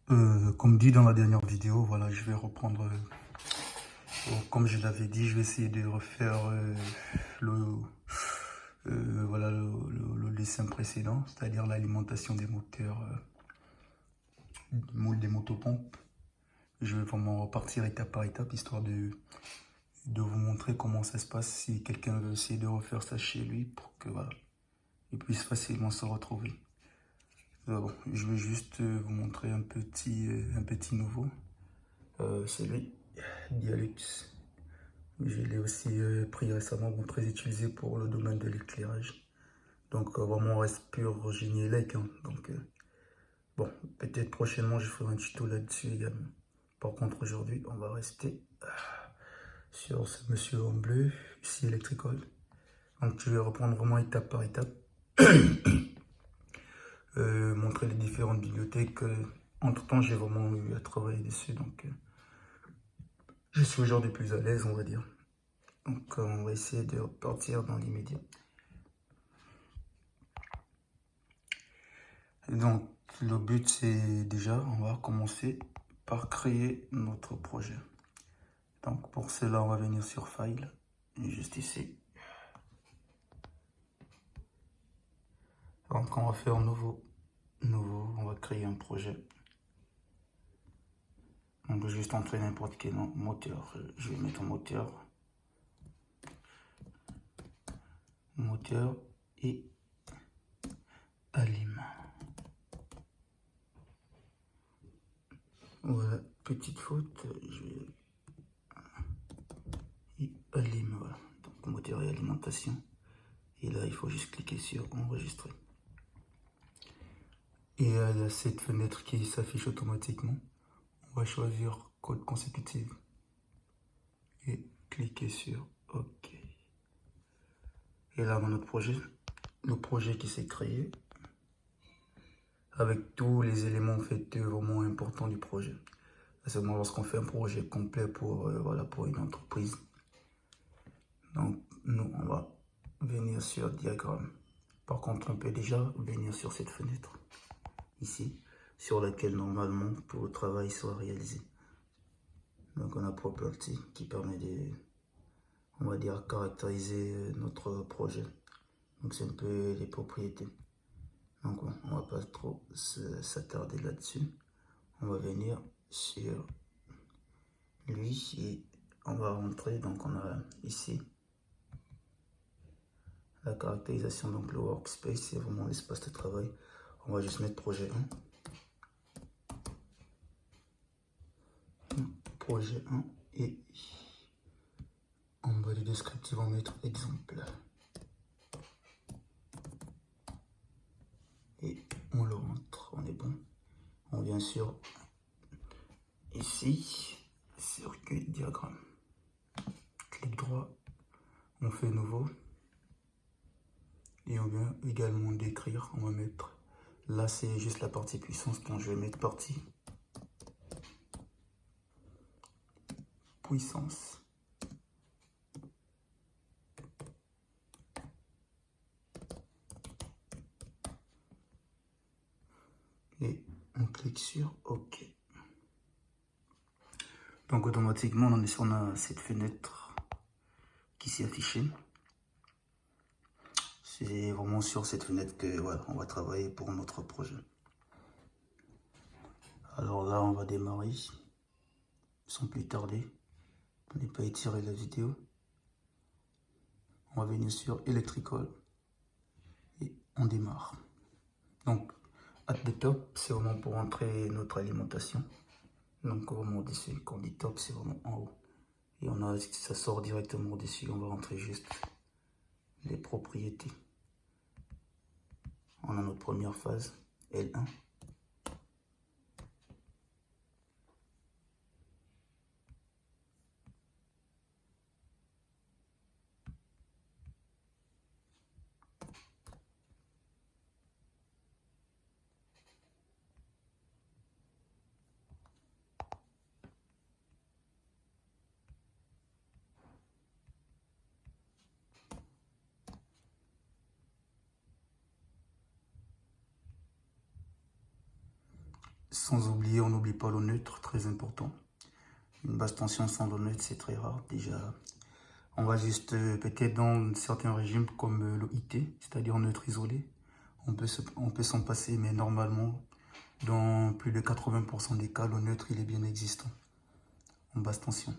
Comme dit dans la dernière vidéo, voilà, je vais reprendre, comme je l'avais dit, je vais essayer de refaire le, voilà, le dessin précédent, c'est-à-dire l'alimentation des moteurs, des motopompes. Je vais vraiment repartir étape par étape, histoire de vous montrer comment ça se passe si quelqu'un veut essayer de refaire ça chez lui, pour que voilà, il puisse facilement se retrouver. Bon, je vais juste vous montrer un petit nouveau. Celui Dialux. Je l'ai aussi pris récemment, bon, très utilisé pour le domaine de l'éclairage. Donc vraiment on reste pur génie élec, hein. Donc bon, peut-être prochainement je ferai un tuto là-dessus également. Par contre aujourd'hui on va rester sur ce monsieur en bleu, ici Electrical. Donc je vais reprendre vraiment étape par étape. Montrer les différentes bibliothèques. Entre temps j'ai vraiment eu à travailler dessus, donc je suis aujourd'hui plus à l'aise, on va dire. Donc on va essayer de repartir dans l'immédiat. Donc le but c'est déjà, on va commencer par créer notre projet. Donc pour cela on va venir sur File, juste ici. Donc on va faire nouveau, on va créer un projet. Donc juste entrer n'importe quel moteur, je vais mettre un moteur et Alim. Voilà, petite faute, je vais et Alim, voilà. Donc moteur et alimentation. Et là il faut juste cliquer sur enregistrer. Et il y a cette fenêtre qui s'affiche automatiquement. On va choisir code consécutif et cliquer sur OK. Et là, dans notre projet, le projet qui s'est créé avec tous les éléments en fait vraiment importants du projet. C'est vraiment lorsqu'on fait un projet complet pour voilà, pour une entreprise. Donc nous on va venir sur diagramme. Par contre, on peut déjà venir sur cette fenêtre ici, sur laquelle normalement tout le travail soit réalisé. Donc on a Property qui permet de, on va dire, caractériser notre projet. Donc c'est un peu les propriétés. Donc on va pas trop s'attarder là-dessus. On va venir sur lui et on va rentrer. Donc on a ici la caractérisation. Donc le workspace, c'est vraiment l'espace de travail. On va juste mettre projet 1. Projet 1 et en bas du descriptif, on va mettre exemple. Et on le rentre, on est bon. On vient sur ici, circuit diagramme. Clic droit, on fait nouveau. Et on vient également décrire, on va mettre, là c'est juste la partie puissance, donc je vais mettre partie puissance. Et on clique sur OK. Donc automatiquement on a cette fenêtre qui s'est affichée. C'est vraiment sur cette fenêtre que voilà, on va travailler pour notre projet. Alors là on va démarrer sans plus tarder, pour ne pas étirer la vidéo. On va venir sur Electrical et on démarre. Donc at the top, c'est vraiment pour entrer notre alimentation. Donc vraiment au-dessus, quand on dit top, c'est vraiment en haut. Et on a, ça sort directement au-dessus, on va rentrer juste les propriétés. On a notre première phase, L1. Sans oublier, on n'oublie pas le neutre, très important. Une basse tension sans le neutre, c'est très rare. Déjà, on va juste, peut-être dans certains régimes comme le IT, c'est-à-dire neutre isolé, on peut s'en passer, mais normalement, dans plus de 80% des cas, le neutre, il est bien existant en basse tension.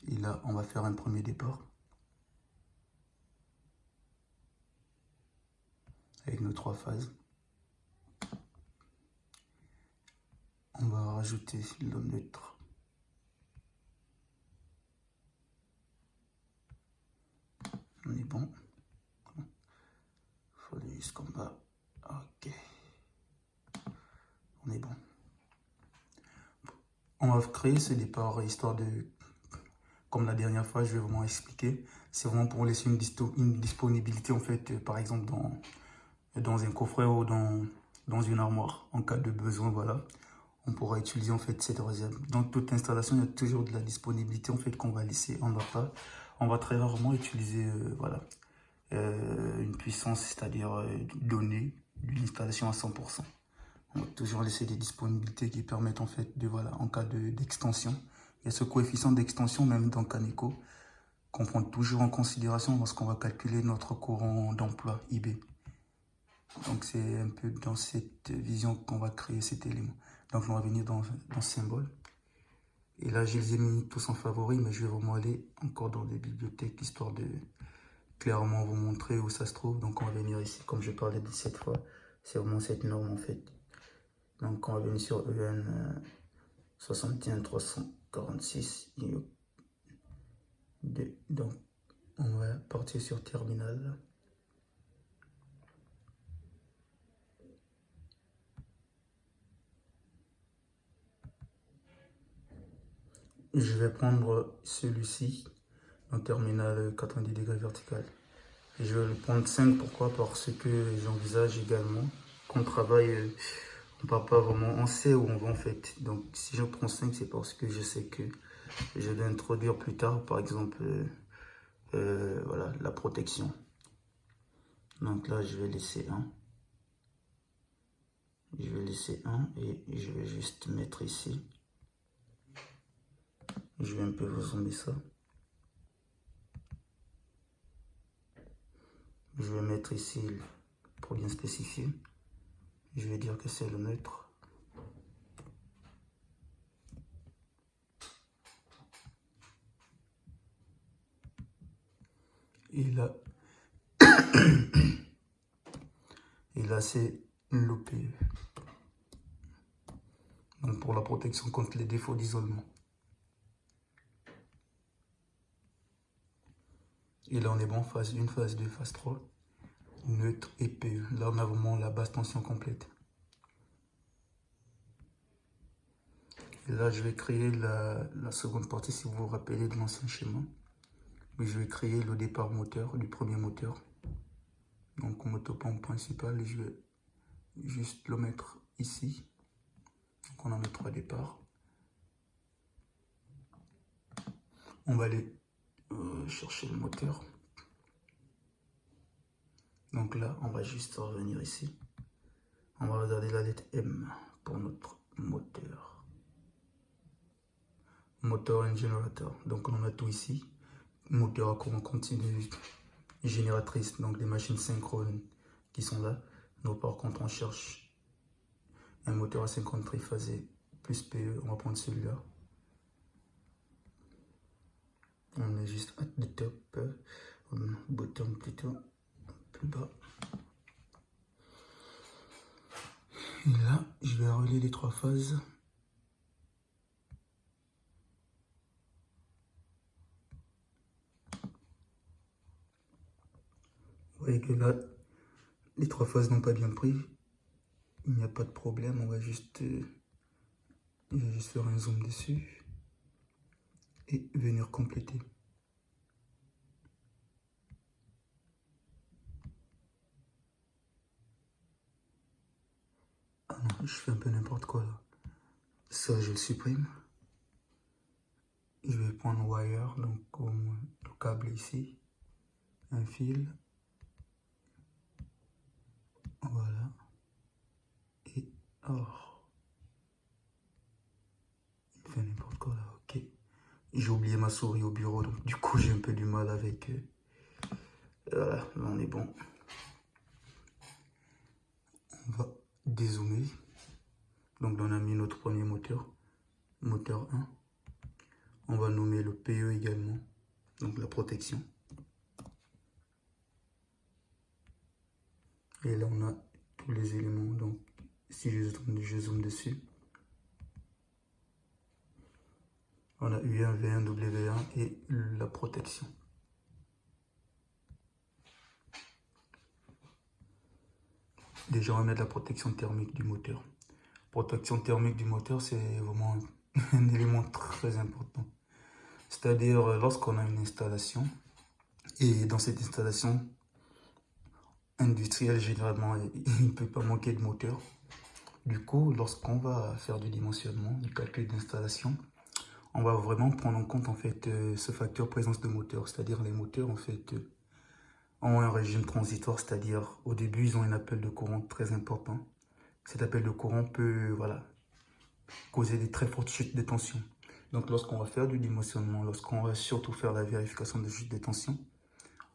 Et là, on va faire un premier départ avec nos 3 phases. On va rajouter le neutre. On est bon. Il faut aller jusqu'en bas. Ok. On est bon. On va créer ce départ histoire de, comme la dernière fois, je vais vraiment expliquer. C'est vraiment pour laisser une disponibilité en fait, par exemple dans un coffret ou dans une armoire en cas de besoin, voilà. On pourra utiliser en fait cette réserve. Dans toute installation, il y a toujours de la disponibilité en fait qu'on va laisser. On va très rarement utiliser voilà, une puissance, c'est-à-dire donnée d'une installation à 100%. On va toujours laisser des disponibilités qui permettent en fait de, voilà, en cas d'extension. Il y a ce coefficient d'extension même dans Caneco qu'on prend toujours en considération lorsqu'on va calculer notre courant d'emploi IB. Donc c'est un peu dans cette vision qu'on va créer cet élément. Donc on va venir dans ce symbole. Et là je les ai mis tous en favori, mais je vais vraiment aller encore dans les bibliothèques histoire de clairement vous montrer où ça se trouve. Donc on va venir ici, comme je parlais de cette fois, c'est vraiment cette norme en fait. Donc on va venir sur EN 61346. Donc on va partir sur terminal. Je vais prendre celui-ci, en terminal 90 degrés vertical. Et je vais le prendre 5, pourquoi? Parce que j'envisage également qu'on travaille, on ne part pas vraiment, on sait où on va en fait. Donc si je prends 5, c'est parce que je sais que je vais introduire plus tard, par exemple, voilà, la protection. Donc là, je vais laisser 1. Je vais laisser 1 et je vais juste mettre ici. Je vais un peu vous zoomer ça. Je vais mettre ici, pour bien spécifier, je vais dire que c'est le neutre. Et là, c'est l'OPE. Donc pour la protection contre les défauts d'isolement. Et là, on est bon, phase 1, phase 2, phase 3. Neutre et PE. Là, on a vraiment la basse tension complète. Et là, je vais créer la seconde partie, si vous vous rappelez de l'ancien schéma. Mais je vais créer le départ moteur, du premier moteur. Donc, motopompe principale, je vais juste le mettre ici. Donc, on a nos 3 départs. On va aller chercher le moteur. Donc là, on va juste revenir ici. On va regarder la lettre M pour notre moteur. Moteur and generator. Donc on a tout ici. Moteur à courant continu, génératrice, donc des machines synchrones qui sont là. Nous par contre on cherche un moteur à 50 triphasé plus PE. On va prendre celui-là. On met juste at the top, bottom plutôt, plus bas. Et là, je vais relier les 3 phases. Vous voyez que là, les 3 phases n'ont pas bien pris. Il n'y a pas de problème, on va juste, je vais juste faire un zoom dessus et venir compléter. Ah non, je fais un peu n'importe quoi là. Ça, je le supprime. Je vais prendre wire, donc le câble ici, un fil. Voilà. Oh, il fait n'importe quoi là, ok. J'ai oublié ma souris au bureau, donc du coup j'ai un peu du mal avec... voilà, là on est bon. On va dézoomer. Donc on a mis notre premier moteur, moteur 1. On va nommer le PE également, donc la protection. Et là on a tous les éléments, donc si je zoome dessus, on a U1, V1, W1 et la protection. Déjà, on va mettre la protection thermique du moteur. Protection thermique du moteur, c'est vraiment un élément très important. C'est-à-dire, lorsqu'on a une installation, et dans cette installation industrielle, généralement, il ne peut pas manquer de moteur. Du coup, lorsqu'on va faire du dimensionnement, du calcul d'installation, on va vraiment prendre en compte en fait ce facteur présence de moteur. C'est-à-dire les moteurs en fait ont un régime transitoire, c'est-à-dire au début ils ont un appel de courant très important. Cet appel de courant peut causer des très fortes chutes de tension. Donc lorsqu'on va faire du dimensionnement, lorsqu'on va surtout faire la vérification de chute de tension,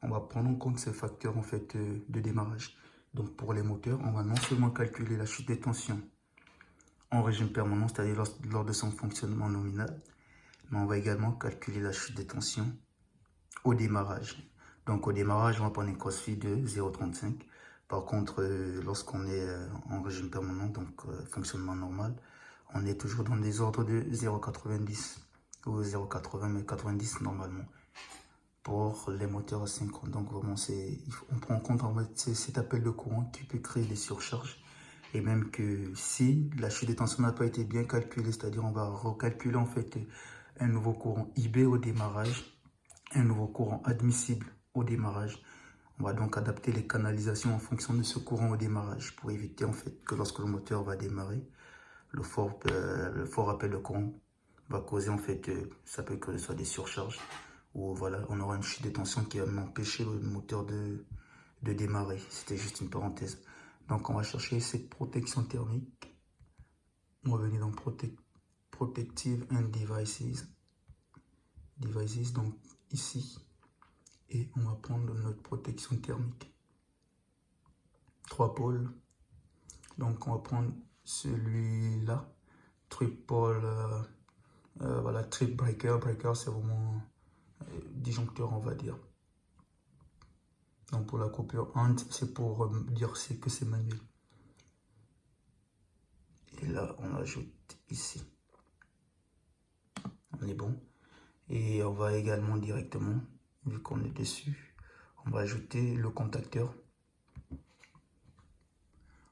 on va prendre en compte ce facteur en fait de démarrage. Donc pour les moteurs, on va non seulement calculer la chute de tension en régime permanent, c'est-à-dire lors de son fonctionnement nominal, mais on va également calculer la chute de tension au démarrage. Donc au démarrage, on va prendre une cos-phi de 0,35. Par contre, lorsqu'on est en régime permanent, donc fonctionnement normal, on est toujours dans des ordres de 0,90 ou 0,80, mais 90 normalement pour les moteurs asynchrones. Donc vraiment, on prend en compte en fait, cet appel de courant qui peut créer des surcharges. Et même que si la chute de tension n'a pas été bien calculée, c'est-à-dire on va recalculer en fait un nouveau courant IB au démarrage, un nouveau courant admissible au démarrage. On va donc adapter les canalisations en fonction de ce courant au démarrage pour éviter en fait que lorsque le moteur va démarrer, le fort appel de courant va causer en fait, ça peut que ce soit des surcharges ou voilà, on aura une chute de tension qui va empêcher le moteur de démarrer. C'était juste une parenthèse. Donc on va chercher cette protection thermique. On va venir dans Protective and Devices. Donc ici. Et on va prendre notre protection thermique. 3 pôles. Donc on va prendre celui-là. Triple, voilà, trip breaker. Breaker, c'est vraiment disjoncteur, on va dire. Donc pour la coupure hand, c'est pour dire que c'est manuel. Et là, on ajoute ici. On est bon. Et on va également directement, vu qu'on est dessus, on va ajouter le contacteur.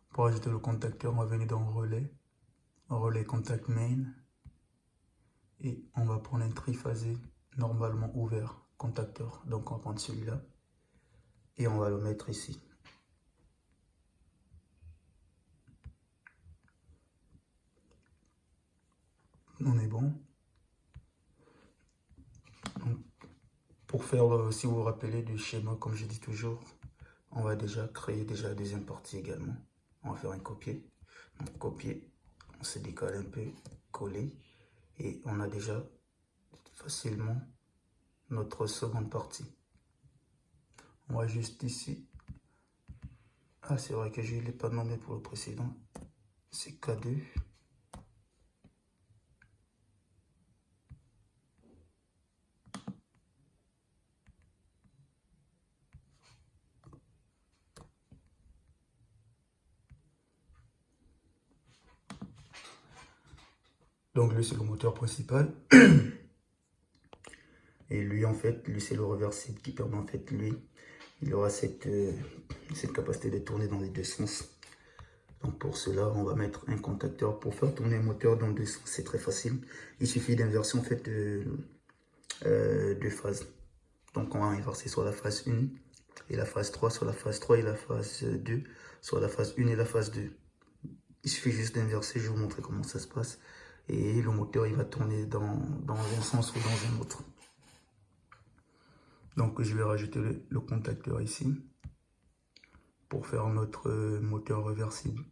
Pour ajouter le contacteur, on va venir dans relais contact main. Et on va prendre un triphasé normalement ouvert, contacteur. Donc on va prendre celui-là. Et on va le mettre ici. On est bon. Donc, pour faire, si vous vous rappelez du schéma, comme je dis toujours, on va déjà créer la deuxième partie également. On va faire un copier. Donc copier, on se décale un peu, coller. Et on a déjà facilement notre seconde partie. On va juste ici. Ah, c'est vrai que je ne l'ai pas nommé pour le précédent. C'est K2. Donc lui, c'est le moteur principal. Et lui, en fait, lui, c'est le réversible qui permet, en fait, lui, il aura cette capacité de tourner dans les deux sens. Donc pour cela, on va mettre un contacteur pour faire tourner un moteur dans deux sens. C'est très facile. Il suffit d'inverser, en fait, deux phases. Donc on va inverser sur la phase 1 et la phase 3, sur la phase 3 et la phase 2, sur la phase 1 et la phase 2. Il suffit juste d'inverser, je vais vous montrer comment ça se passe. Et le moteur, il va tourner dans un sens ou dans un autre. Donc je vais rajouter le contacteur ici pour faire notre moteur réversible.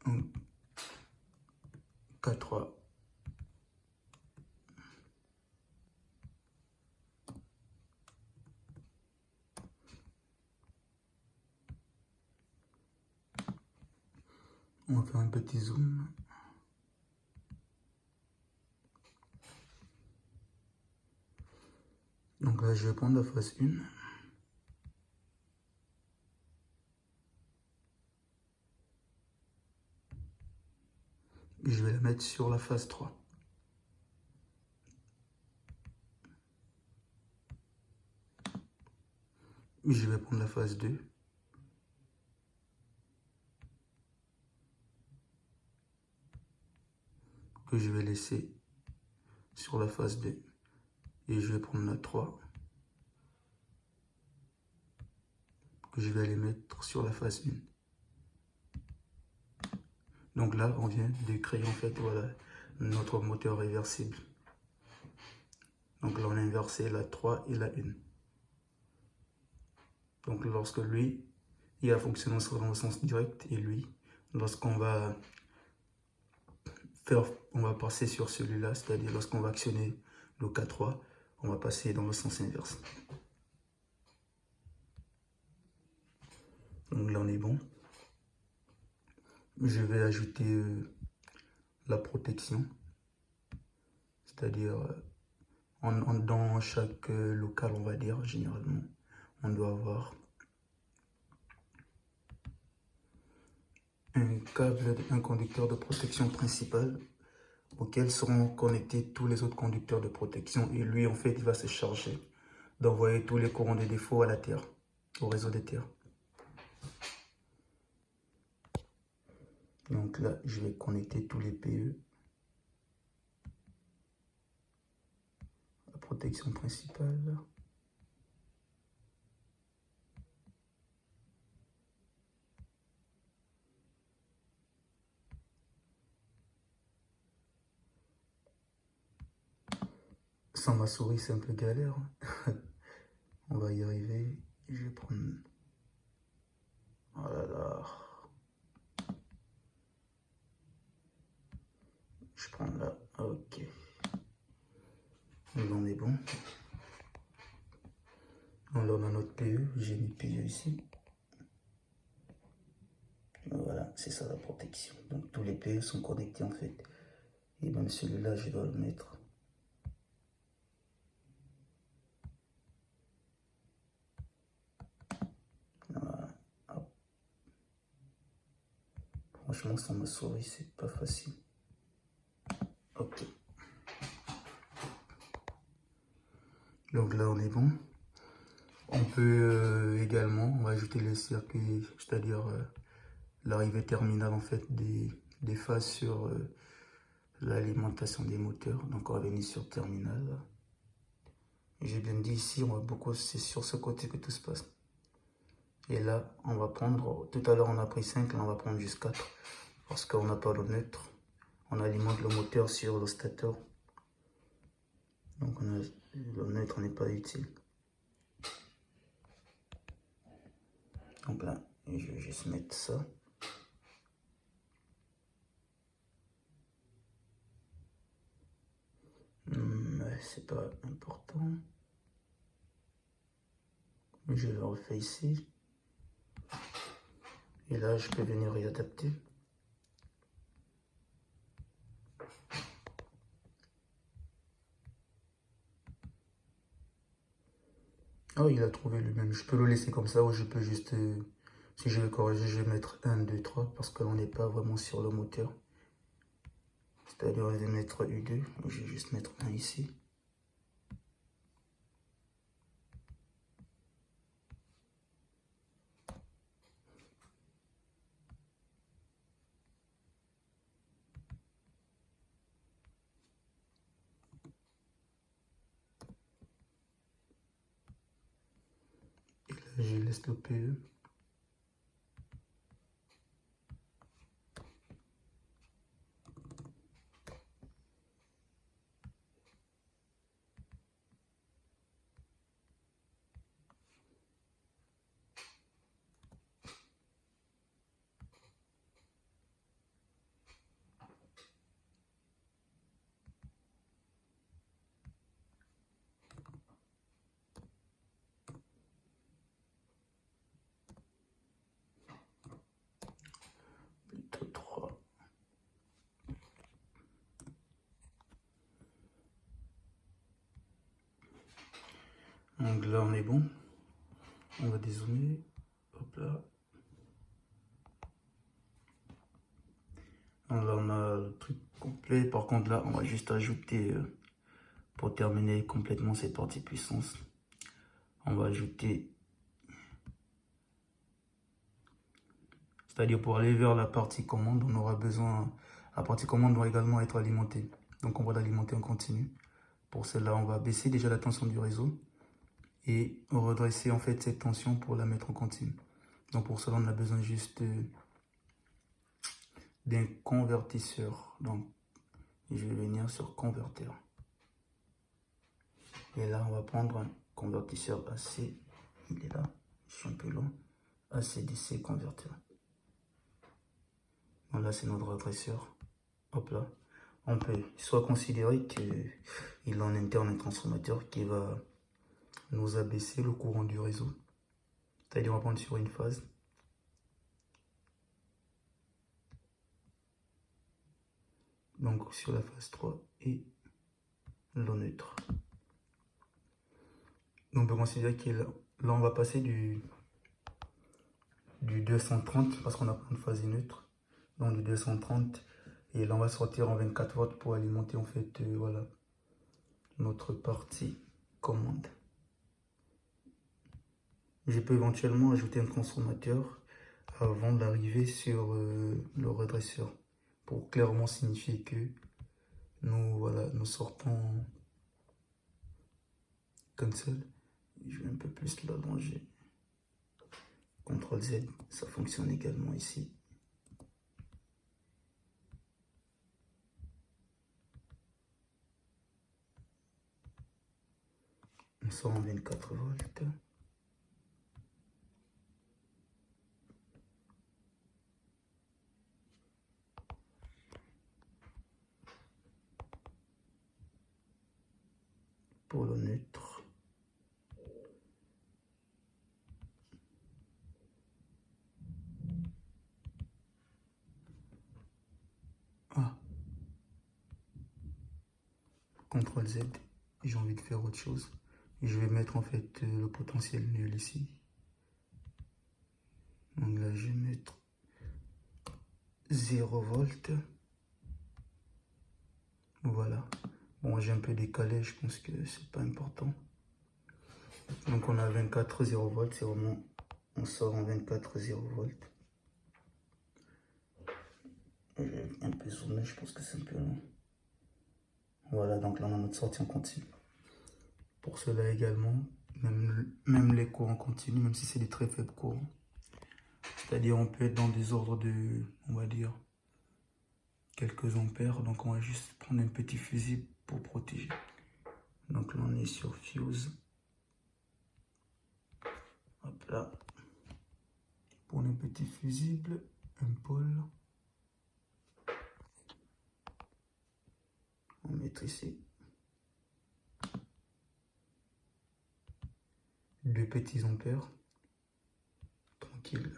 Donc, K3. On va faire un petit zoom. Donc là, je vais prendre la phase 1. Et je vais la mettre sur la phase 3. Et je vais prendre la phase 2. Que je vais laisser sur la phase 2. Et je vais prendre la 3. Que je vais aller mettre sur la phase 1. Donc là, on vient de créer en fait, voilà, notre moteur réversible. Donc là, on a inversé la 3 et la 1. Donc lorsque lui, il a fonctionné dans le sens direct, et lui, lorsqu'on va on va passer sur celui-là, c'est-à-dire lorsqu'on va actionner le K3, on va passer dans le sens inverse. Donc là, on est bon. Je vais ajouter la protection, c'est-à-dire dans chaque local, on va dire, généralement, on doit avoir un conducteur de protection principal auquel seront connectés tous les autres conducteurs de protection, et lui, en fait, il va se charger d'envoyer tous les courants de défaut à la Terre, au réseau des terres. Donc là, je vais connecter tous les PE. La protection principale. Sans ma souris, c'est un peu galère. On va y arriver. Je vais prendre... Oh là là. Je prends là. Ok. Donc on est bon. Alors on a notre PE. J'ai mis PE ici. Voilà, c'est ça la protection. Donc tous les PE sont connectés en fait. Et même celui-là, je dois le mettre. Voilà. Franchement, sans ma souris, c'est pas facile. Ok. Donc là, on est bon. On peut également, on va ajouter les circuits, c'est-à-dire l'arrivée terminale en fait des phases sur l'alimentation des moteurs. Donc on va venir sur terminal. J'ai bien dit ici, on va beaucoup, c'est sur ce côté que tout se passe. Et là, on va prendre, tout à l'heure on a pris 5, là on va prendre juste 4. Parce qu'on n'a pas le neutre. On alimente le moteur sur le stateur. Donc le neutre n'est pas utile. Donc là, je vais juste mettre ça. C'est pas important. Je le refais ici. Et là, je peux venir réadapter. Ah, il a trouvé lui-même. Je peux le laisser comme ça ou je peux juste... si je vais corriger, je vais mettre 1, 2, 3 parce que l'on n'est pas vraiment sur le moteur. C'est-à-dire, je vais mettre U2. Je vais juste mettre 1 ici. Et là, je laisse le PE. Donc là, on est bon. On va dézoomer. Hop là. Donc là, on a le truc complet. Par contre, là, on va juste ajouter, pour terminer complètement cette partie puissance, on va ajouter, c'est-à-dire pour aller vers la partie commande, on aura besoin, la partie commande doit également être alimentée. Donc on va l'alimenter en continu. Pour cela, on va baisser déjà la tension du réseau et redresser en fait cette tension pour la mettre en continu. Donc pour cela, on a besoin juste d'un convertisseur. Donc je vais venir sur converteur. Et là, on va prendre un convertisseur AC. Il est là, je suis un peu loin. AC-DC converteur. Donc là, c'est notre adresseur. Hop là. On peut soit considérer qu'il a en interne un transformateur qui va nous abaisser le courant du réseau. C'est-à-dire, on va prendre sur une phase. Donc, sur la phase 3 et l'eau neutre. Donc, on peut considérer que là, on va passer du 230 parce qu'on a pas une phase neutre. Donc, du 230. Et là, on va sortir en 24 volts pour alimenter, en fait, voilà, notre partie commande. Je peux éventuellement ajouter un transformateur avant d'arriver sur le redresseur pour clairement signifier que nous, voilà, nous sortons comme seul. Je vais un peu plus l'allonger. CTRL Z, ça fonctionne également ici. On sort en 24 volts. Pour le neutre. Ah. CTRL Z. J'ai envie de faire autre chose. Je vais mettre en fait le potentiel nul ici. Donc là, je vais mettre 0 volts. Voilà. Bon, j'ai un peu décalé, je pense que c'est pas important. Donc on a 24 0 volts, c'est vraiment, on sort en 24 0 volts. Un peu zoomé, je pense que c'est un peu long. Voilà, donc là on a notre sortie en continu. Pour cela également, même les courants continus, même si c'est des très faibles courants. C'est-à-dire on peut être dans des ordres de, on va dire, quelques ampères. Donc on va juste prendre un petit fusible pour protéger. Donc là on est sur fuse. Hop là. Pour un petit fusible, un pôle. On va mettre ici. 2 petits ampères. Tranquille.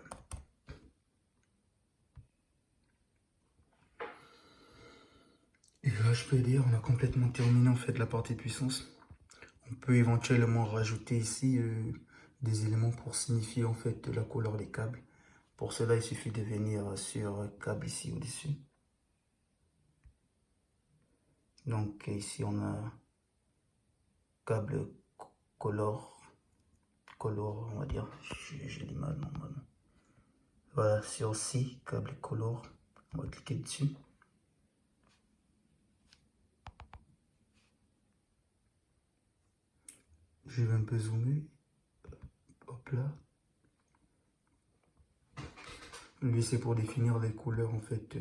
Et là, je peux dire, on a complètement terminé en fait la partie puissance. On peut éventuellement rajouter ici des éléments pour signifier en fait la couleur des câbles. Pour cela, il suffit de venir sur câble ici au-dessus. Donc ici, on a câble color, on va dire. J'ai l'image normalement. Voilà, sur C, câble color. On va cliquer dessus. Je vais un peu zoomer. Hop là. Lui, c'est pour définir les couleurs, en fait.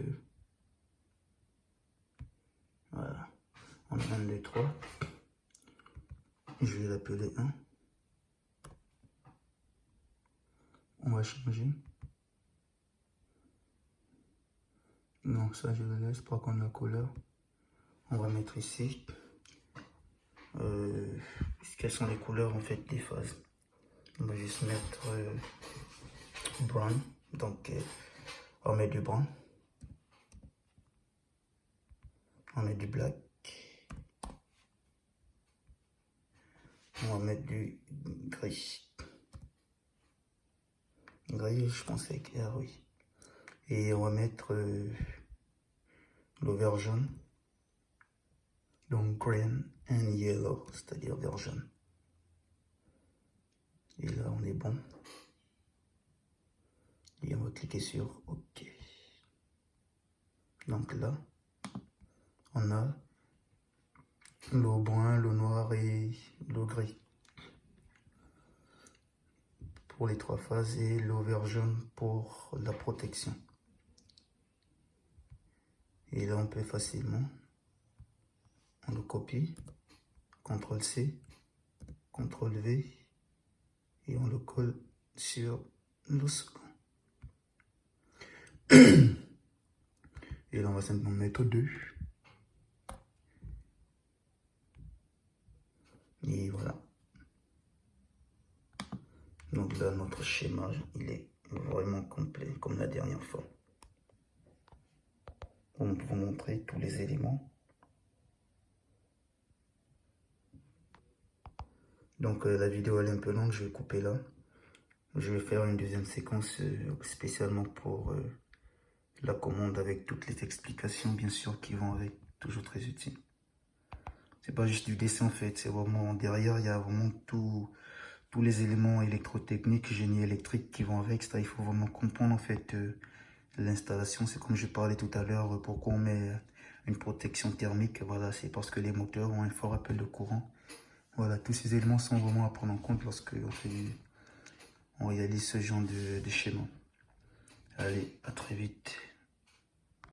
Voilà. On a 1, 2, 3. Je vais l'appeler 1. On va changer. Non, ça, je le laisse pour qu'on ait la couleur. On va mettre ici. Quelles sont les couleurs, en fait, des phases. On va juste mettre brown. Donc, on met du brun. On met du black. On va mettre du gris. Gris, je pense avec R, oui. Et on va mettre le vert jaune. Donc green and yellow, c'est-à-dire vert jaune. Et là, on est bon. Et on va cliquer sur OK. Donc là, on a le brun, le noir et le gris pour les 3 phases et le vert jaune pour la protection. Et là, on peut facilement, on le copie, CTRL-C, CTRL-V, et on le colle sur le second. Et là, on va simplement mettre 2. Et voilà. Donc là, notre schéma, il est vraiment complet, comme la dernière fois. On peut vous montrer tous les éléments. Donc la vidéo elle est un peu longue, je vais couper là. Je vais faire une deuxième séquence spécialement pour la commande avec toutes les explications bien sûr qui vont avec, toujours très utile. C'est pas juste du dessin en fait, c'est vraiment derrière, il y a vraiment tous les éléments électrotechniques, génie électrique qui vont avec. Ça, il faut vraiment comprendre en fait l'installation. C'est comme je parlais tout à l'heure, pourquoi on met une protection thermique. Voilà, c'est parce que les moteurs ont un fort appel de courant. Voilà, tous ces éléments sont vraiment à prendre en compte lorsque on réalise ce genre de schéma. Allez, à très vite.